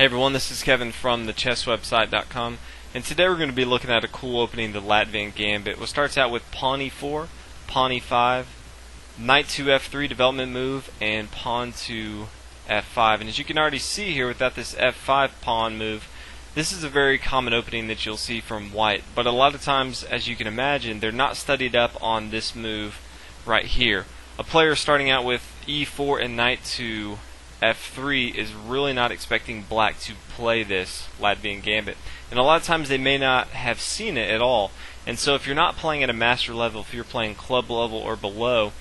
Hey everyone, this is Kevin from thechesswebsite.com, and today we're going to be looking at a cool opening, the Latvian Gambit. What starts out with pawn e4, pawn e5, knight to f3 development move, and pawn to f5. And as you can already see here, without this f5 pawn move, this is a very common opening that you'll see from white. But a lot of times, as you can imagine, they're not studied up on this move right here. A player starting out with e4 and knight to f3 is really not expecting black to play this Latvian Gambit, and a lot of times they may not have seen it at all. And so if you're not playing at a master level, if you're playing club level or below,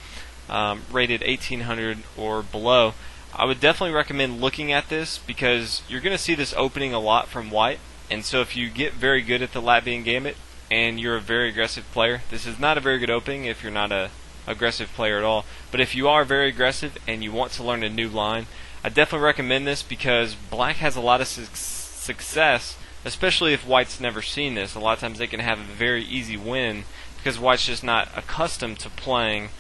rated 1800 or below, I would definitely recommend looking at this, because you're going to see this opening a lot from white. And so if you get very good at the Latvian Gambit and you're a very aggressive player, this is not a very good opening if you're not a aggressive player at all. But if you are very aggressive and you want to learn a new line, I definitely recommend this, because black has a lot of success, especially if white's never seen this. A lot of times they can have a very easy win because white's just not accustomed to playing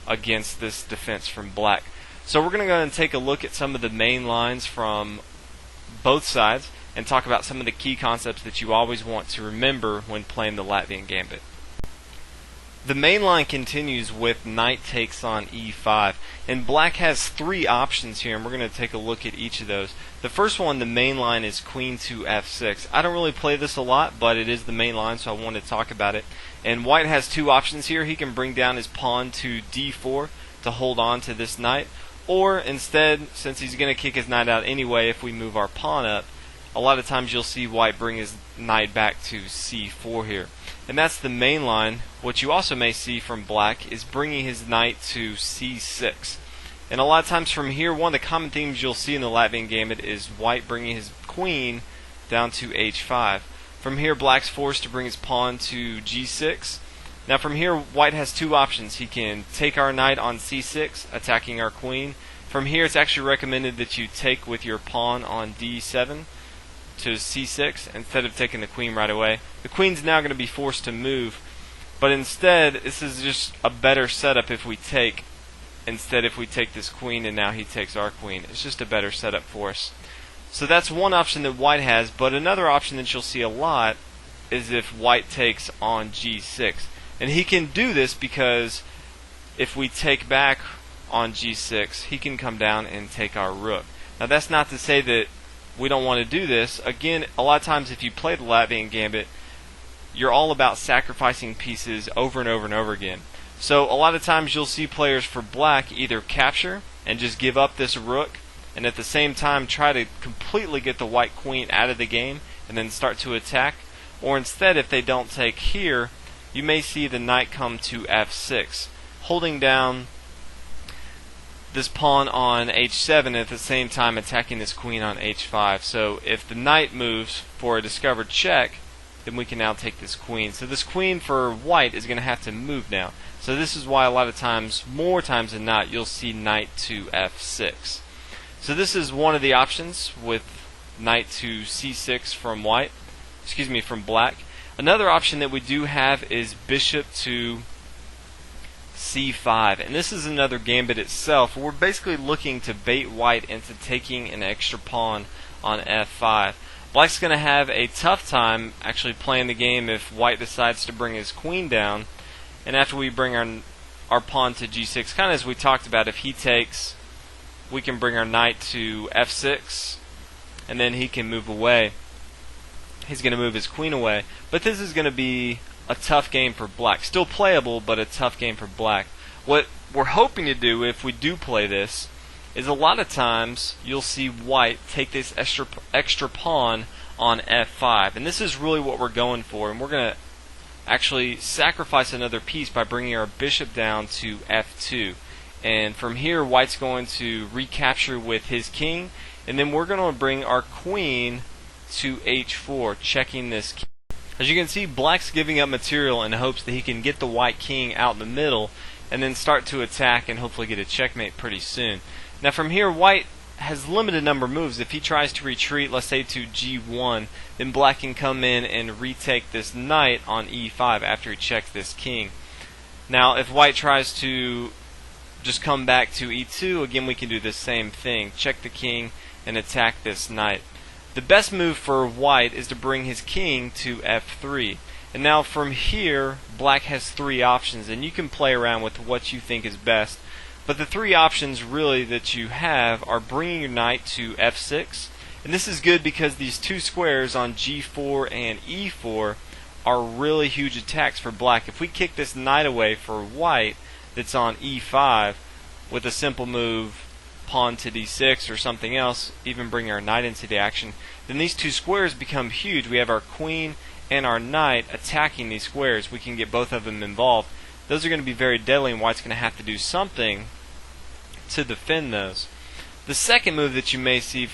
against this defense from black. So we're going to go ahead and take a look at some of the main lines from both sides and talk about some of the key concepts that you always want to remember when playing the Latvian Gambit. The main line continues with knight takes on e5, and black has three options here, and we're going to take a look at each of those. The first one, the main line, is queen to f6. I don't really play this a lot, but it is the main line, so I want to talk about it. And white has two options here. He can bring down his pawn to d4 to hold on to this knight, or instead, since he's going to kick his knight out anyway if we move our pawn up, a lot of times you'll see white bring his knight back to c4 here. And that's the main line. What you also may see from black is bringing his knight to c6. And a lot of times from here, one of the common themes you'll see in the Latvian Gambit is white bringing his queen down to h5. From here, black's forced to bring his pawn to g6. Now from here, white has two options. He can take our knight on c6, attacking our queen. From here, it's actually recommended that you take with your pawn on d7 to c6 instead of taking the queen right away. The queen's now going to be forced to move, but instead this is just a better setup if we take this queen and now he takes our queen. It's just a better setup for us. So that's one option that white has, but another option that you'll see a lot is if white takes on g6. And he can do this because if we take back on g6, he can come down and take our rook. Now that's not to say that we don't want to do this. Again, a lot of times if you play the Latvian Gambit, you're all about sacrificing pieces over and over and over again. So a lot of times you'll see players for black either capture and just give up this rook, and at the same time try to completely get the white queen out of the game and then start to attack. Or instead, if they don't take here, you may see the knight come to f6, holding down this pawn on h7 and at the same time attacking this queen on h5. So if the knight moves for a discovered check, then we can now take this queen. So this queen for white is going to have to move now. So this is why a lot of times, more times than not, you'll see knight to f6. So this is one of the options with knight to c6 from from black. Another option that we do have is bishop to c5, and this is another gambit itself. We're basically looking to bait white into taking an extra pawn on f5. Black's going to have a tough time actually playing the game if white decides to bring his queen down, and after we bring our pawn to g6, kind of as we talked about, if he takes, we can bring our knight to f6, and then he can move away. He's going to move his queen away, but this is going to be a tough game for black. Still playable, but a tough game for black. What we're hoping to do if we do play this is a lot of times you'll see white take this extra pawn on f5, and this is really what we're going for, and we're going to actually sacrifice another piece by bringing our bishop down to f2. And from here, white's going to recapture with his king, and then we're going to bring our queen to h4, checking this king. As you can see, black's giving up material in hopes that he can get the white king out in the middle and then start to attack and hopefully get a checkmate pretty soon. Now from here, white has limited number of moves. If he tries to retreat, let's say to g1, then black can come in and retake this knight on e5 after he checks this king. Now if white tries to just come back to e2, again we can do the same thing. Check the king and attack this knight. The best move for white is to bring his king to f3. And now from here, black has three options, and you can play around with what you think is best. But the three options really that you have are bringing your knight to f6. And this is good because these two squares on g4 and e4 are really huge attacks for black. If we kick this knight away for white that's on e5 with a simple move, pawn to d6 or something else, even bring our knight into the action, then these two squares become huge. We have our queen and our knight attacking these squares. We can get both of them involved. Those are going to be very deadly, and white's going to have to do something to defend those. The second move that you may see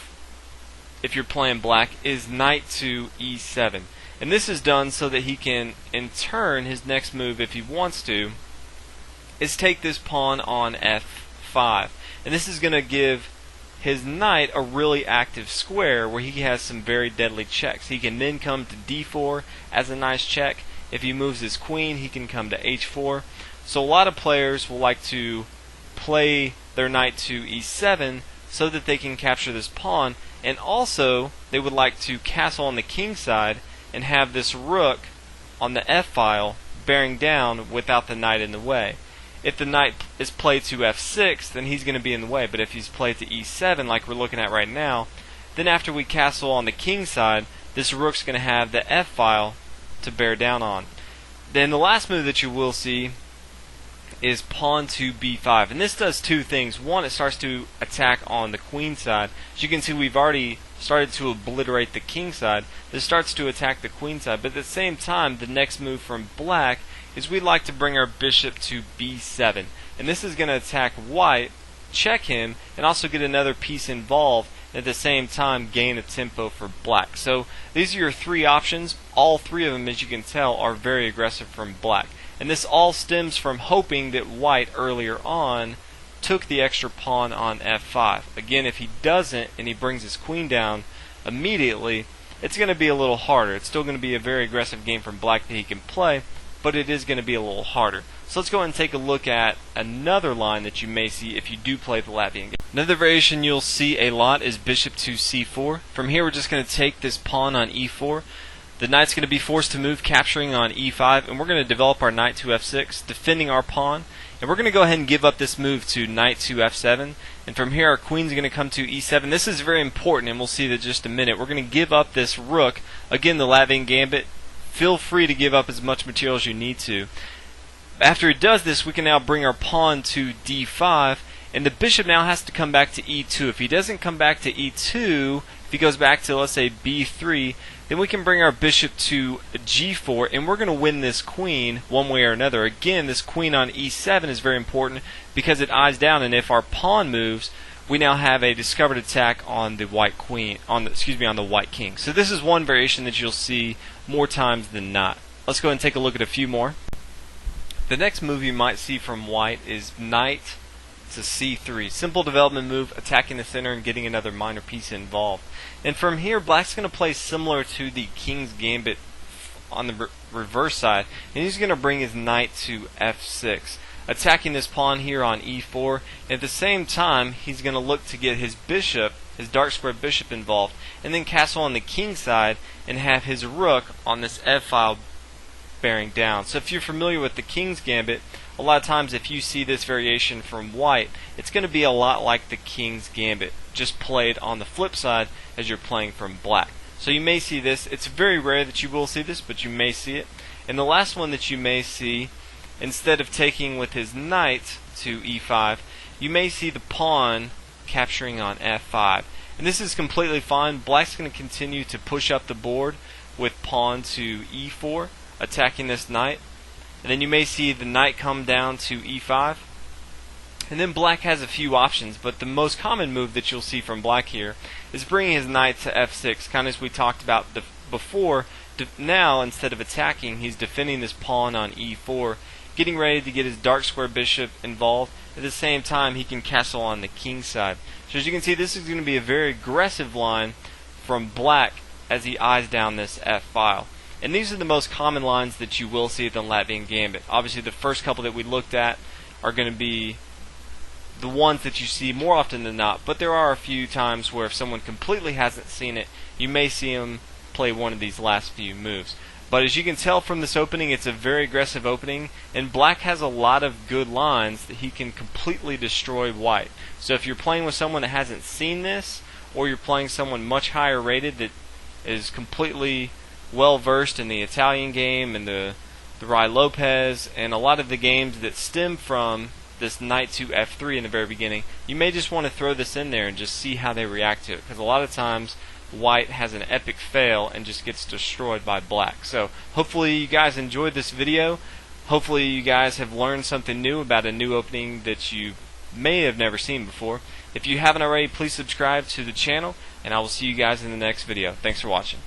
if you're playing black is knight to e7. And this is done so that he can, in turn, his next move, if he wants to, is take this pawn on f5. And this is going to give his knight a really active square where he has some very deadly checks. He can then come to d4 as a nice check. If he moves his queen, he can come to h4. So a lot of players will like to play their knight to e7 so that they can capture this pawn, and also they would like to castle on the king side and have this rook on the f-file bearing down without the knight in the way. If the knight is played to f6, then he's going to be in the way, but if he's played to e7 like we're looking at right now, then after we castle on the king side, this rook's going to have the f-file to bear down on. Then the last move that you will see is pawn to b5, and this does two things. One, it starts to attack on the queen side. As you can see, we've already started to obliterate the king side. This starts to attack the queen side, but at the same time, the next move from black is we'd like to bring our bishop to b7, and this is going to attack white, check him, and also get another piece involved, and at the same time gain a tempo for black. So these are your three options. All three of them, as you can tell, are very aggressive from black. And this all stems from hoping that white earlier on took the extra pawn on f5. Again, if he doesn't and he brings his queen down immediately, it's going to be a little harder. It's still going to be a very aggressive game from black that he can play, but it is going to be a little harder. So let's go ahead and take a look at another line that you may see if you do play the Latvian game. Another variation you'll see a lot is bishop to c4. From here we're just going to take this pawn on e4. The knight's going to be forced to move, capturing on e5, and we're going to develop our knight to f6, defending our pawn. And we're going to go ahead and give up this move to knight to f7. And from here our queen's going to come to e7. This is very important, and we'll see that in just a minute. We're going to give up this rook. Again, the Latvian Gambit. Feel free to give up as much material as you need to. After it does this, we can now bring our pawn to d5, and the bishop now has to come back to e2. If he doesn't come back to e2, if he goes back to, let's say, b3, then we can bring our bishop to g4, and we're going to win this queen one way or another. Again, this queen on e7 is very important because it eyes down, and if our pawn moves, we now have a discovered attack on the white queen, on the white king. So this is one variation that you'll see more times than not. Let's go ahead and take a look at a few more. The next move you might see from white is knight to c3. Simple development move, attacking the center and getting another minor piece involved. And from here, black's going to play similar to the king's gambit on the reverse side, and he's going to bring his knight to f6, attacking this pawn here on e4. And at the same time, he's going to look to get his bishop, his dark square bishop, involved, and then castle on the king side and have his rook on this f-file bearing down. So if you're familiar with the king's gambit, a lot of times if you see this variation from white, it's going to be a lot like the king's gambit, just played on the flip side as you're playing from black. So you may see this. It's very rare that you will see this, but you may see it. And the last one that you may see, instead of taking with his knight to e5, you may see the pawn capturing on f5. And this is completely fine. Black's going to continue to push up the board with pawn to e4, attacking this knight. And then you may see the knight come down to e5. And then black has a few options, but the most common move that you'll see from black here is bringing his knight to f6, kind of as we talked about before. Now, instead of attacking, he's defending this pawn on e4, getting ready to get his dark square bishop involved. At the same time, he can castle on the king side. So as you can see, this is going to be a very aggressive line from black as he eyes down this f-file. And these are the most common lines that you will see in the Latvian Gambit. Obviously, the first couple that we looked at are going to be the ones that you see more often than not, but there are a few times where if someone completely hasn't seen it, you may see them play one of these last few moves. But as you can tell from this opening, it's a very aggressive opening, and black has a lot of good lines that he can completely destroy white. So if you're playing with someone that hasn't seen this, or you're playing someone much higher rated that is completely well versed in the Italian game and the Ruy Lopez and a lot of the games that stem from this knight to f3 in the very beginning, you may just want to throw this in there and just see how they react to it, because a lot of times white has an epic fail and just gets destroyed by black. So hopefully you guys enjoyed this video. Hopefully you guys have learned something new about a new opening that you may have never seen before. If you haven't already, please subscribe to the channel, and I will see you guys in the next video. Thanks for watching.